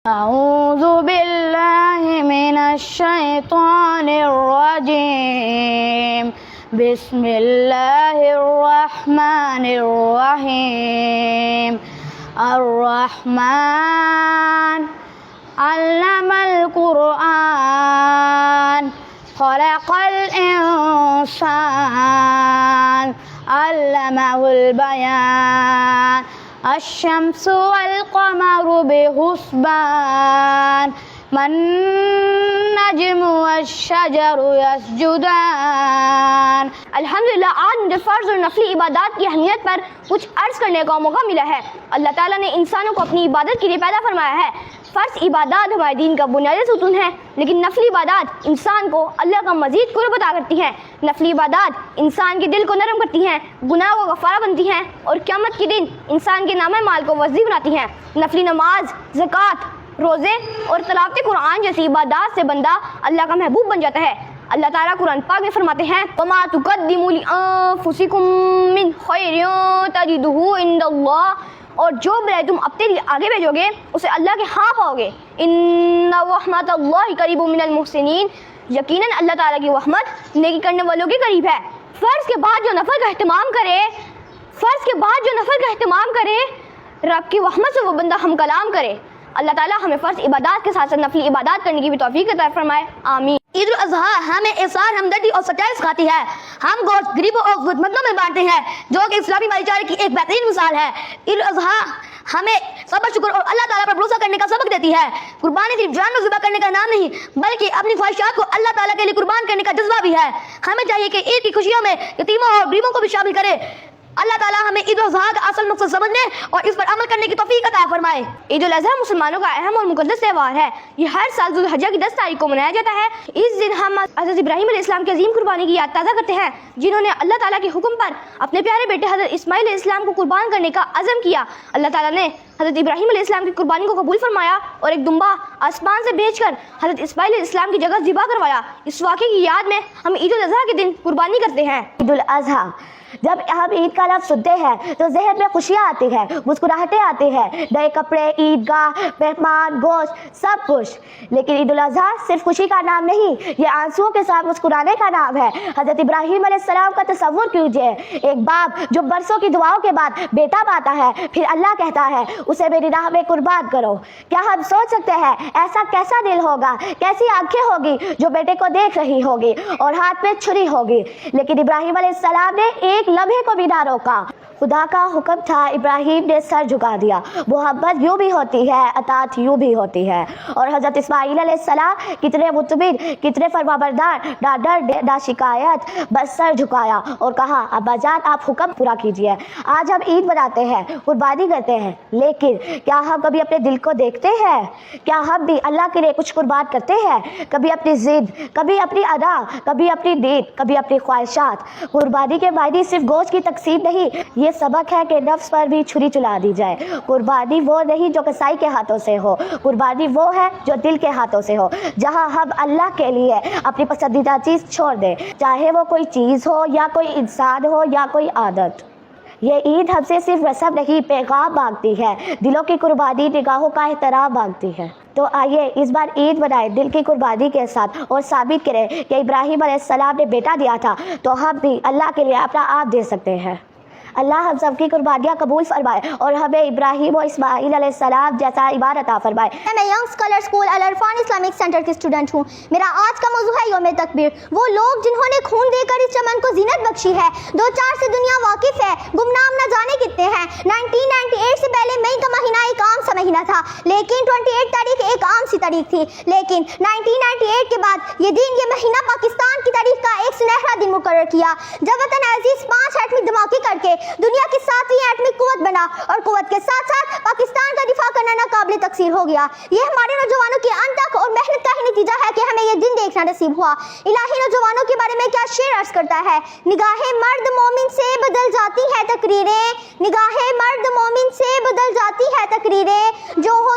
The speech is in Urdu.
أعوذ بالله من الشيطان الرجيم بسم الله الرحمن الرحيم الرحمن علم القرآن خلق الإنسان علمه البيان الشمس والقمر بحسبان والنجم والشجر يسجدان. الحمدللہ آج مجھے فرض اور نفلی عبادات کی اہمیت پر کچھ عرض کرنے کا موقع ملا ہے. اللہ تعالیٰ نے انسانوں کو اپنی عبادت کے لیے پیدا فرمایا ہے. فرض عبادات ہمارے دین کا بنیادی ستون ہے، لیکن نفلی عبادات انسان کو اللہ کا مزید قرب عطا کرتی ہیں. نفلی عبادات انسان کے دل کو نرم کرتی ہیں، گناہ کو غفارہ بنتی ہیں اور قیامت کے دن انسان کے نام مال کو وسیع بناتی ہیں. نفلی نماز، زکوٰۃ، روزے اور تلاوت قرآن جیسی عبادات سے بندہ اللہ کا محبوب بن جاتا ہے. اللہ تعالیٰ قرآن پاک میں فرماتے ہیں وَمَا تُقَدِّمُوا لِأَنفُسِكُم مِّن خَيْرٍ تَجِدُوهُ عِندَ اللَّهِ، اور جو بھلائی تم اپنے لیے آگے بھیجو گے اسے اللہ کے ہاں پاؤ گے. إِنَّ رَحْمَتَ اللَّهِ قَرِيبٌ مِّنَ الْمُحْسِنِينَ، یقیناً اللہ تعالیٰ کی رحمت نیکی کرنے والوں کے قریب ہے. فرض کے بعد جو نفل کا اہتمام کرے رب کی رحمت سے وہ بندہ ہم کلام کرے. اللہ تعالیٰ ہمیں فرض عبادات کے ساتھ ساتھ نفلی عبادات کرنے کی بھی توفیق عطا فرمائے، آمین. عید الاضحیٰ ہمیں احسان، ہمدردی اور سچائی سکھاتی ہے. ہم گوشت غریبوں اور ضرورت مندوں میں بانٹتے ہیں، جو کہ اسلامی بھائی چارے کی ایک بہترین مثال ہے. عید الاضحیٰ ہمیں صبر، شکر اور اللہ تعالیٰ پر بھروسہ کرنے کا سبق دیتی ہے. قربانی صرف جانور ذبح کرنے کا نام نہیں، بلکہ اپنی خواہشات کو اللہ تعالیٰ کے لیے قربان کرنے کا جذبہ بھی ہے. ہمیں چاہیے کہ عید کی خوشیوں میں یتیموں اور غریبوں کو بھی شامل کرے. اللہ تعالیٰ ہمیں عید الاضحیٰ کا اصل مقصد سمجھنے اور اس پر عمل کرنے کی توفیق عطا فرمائے. عید الاضحیٰ مسلمانوں کا اہم اور مقدس تہوار ہے. یہ ہر سال ذو الحجہ کی 10 تاریخ کو منایا جاتا ہے. اس دن ہم حضرت ابراہیم علیہ السلام کی عظیم قربانی کی یاد تازہ کرتے ہیں، جنہوں نے اللہ تعالیٰ کے حکم پر اپنے پیارے بیٹے حضرت اسماعیل علیہ السلام کو قربان کرنے کا عزم کیا. اللہ تعالیٰ نے حضرت ابراہیم علیہ السلام کی قربانی کو قبول فرمایا اور ایک دمبا آسمان سے بھیج کر حضرت اسماعیل علیہ السلام کی جگہ ذبح کروایا. اس واقعے کی یاد میں ہم عید الاضحیٰ کے دن قربانی کرتے ہیں. عید الاضحیٰ جب ہم عید کا لفظ سنتے ہیں تو ذہن میں خوشیاں آتی ہیں، مسکراہٹیں آتی ہیں، نئے کپڑے، عیدگاہ، مہمان، گوشت، سب کچھ. لیکن عید الاضحیٰ صرف خوشی کا نام نہیں، یہ آنسوؤں کے ساتھ مسکرانے کا نام ہے. حضرت ابراہیم علیہ السلام کا تصور کیجیے، ایک باپ جو برسوں کی دعاؤں کے بعد بیٹا پاتا ہے، پھر اللہ کہتا ہے اسے میری راہ میں قربان کرو. کیا ہم سوچ سکتے ہیں ایسا کیسا دل ہوگا، کیسی آنکھیں ہوگی جو بیٹے کو دیکھ رہی ہوگی اور ہاتھ میں چھری ہوگی. لیکن ابراہیم علیہ السلام نے ایک لمحے کو بھی نہ روکا. خدا کا حکم تھا، ابراہیم نے سر جھکا دیا. محبت یوں بھی ہوتی ہے، اطاعت یوں بھی ہوتی ہے. اور حضرت اسماعیل علیہ السلام کتنے مطمئن، کتنے فرمانبردار، نہ ڈر نہ شکایت، بس سر جھکایا اور کہا ابا جان آپ حکم پورا کیجیے. آج ہم عید مناتے ہیں، قربانی کرتے ہیں، لیکن کیا ہم کبھی اپنے دل کو دیکھتے ہیں؟ کیا ہم بھی اللہ کے لیے کچھ قربان کرتے ہیں؟ کبھی اپنی ضد، کبھی اپنی ادا، کبھی اپنی نیند، کبھی اپنی خواہشات. قربانی کے معنی صرف گوشت کی تقسیم نہیں، یہ سبق ہے کہ نفس پر بھی چھری چلا دی جائے. قربانی وہ نہیں جو کسائی کے ہاتھوں سے ہو، قربانی وہ ہے جو دل کے ہاتھوں سے ہو، جہاں ہم اللہ کے لیے اپنی پسندیدہ چیز چھوڑ دیں، چاہے وہ کوئی چیز ہو یا کوئی انسان ہو یا کوئی عادت. یہ عید ہم سے صرف رسم نہیں، پیغام مانگتی ہے. دلوں کی قربانی، نگاہوں کا احترام مانگتی ہے. تو آئیے اس بار عید منائیں دل کی قربانی کے ساتھ اور ثابت کریں کہ ابراہیم علیہ السلام نے بیٹا دیا تھا تو ہم بھی اللہ کے لیے اپنا آپ دے سکتے ہیں. اللہ ہم سب کی قربانیاں قبول فرمائے اور ہمیں ابراہیم و اسماعیل علیہ السلام جیسا ایمان عطا فرمائے. میں young scholar school Al Irfan Islamic centre کی اسٹوڈنٹ ہوں. میرا آج کا موضوع ہے یوم تکبیر. وہ لوگ جنہوں نے خون دے کر اس چمن کو زینت بخشی ہے. 2004 سے دنیا واقف ہے، گمنام نہ جانے کتنے ہیں. 1998 سے پہلے مئی کا مہینہ ایک عام سا مہینہ تھا، لیکن 28 تاریخ ایک عام سی تاریخ تھی. لیکن 1998 کے بعد یہ دن، یہ مہینہ پاکستان کی تاریخ کا ایک سنہرا دن مقرر کیا، جب وطن عزیز 5 ایٹمی دھماکے کر کے دنیا کی 7ویں ایٹمی قوت بنا اور قوت کے ساتھ ساتھ پاکستان کا دفاع کرنا ناقابل تکثیر ہو گیا. یہ ہمارے نوجوانوں کی انتھک اور محنت کا ہی نتیجہ ہے کہ ہمیں یہ دن دیکھنا نصیب ہوا. الہی نوجوانوں کے بارے میں کیا شعر عرض کرتا ہے: نگاہیں مرد مومن سے بدل جاتی ہے تقریریں، نگاہیں مرد مومن سے بدل جاتی ہے تقریریں، جو ہو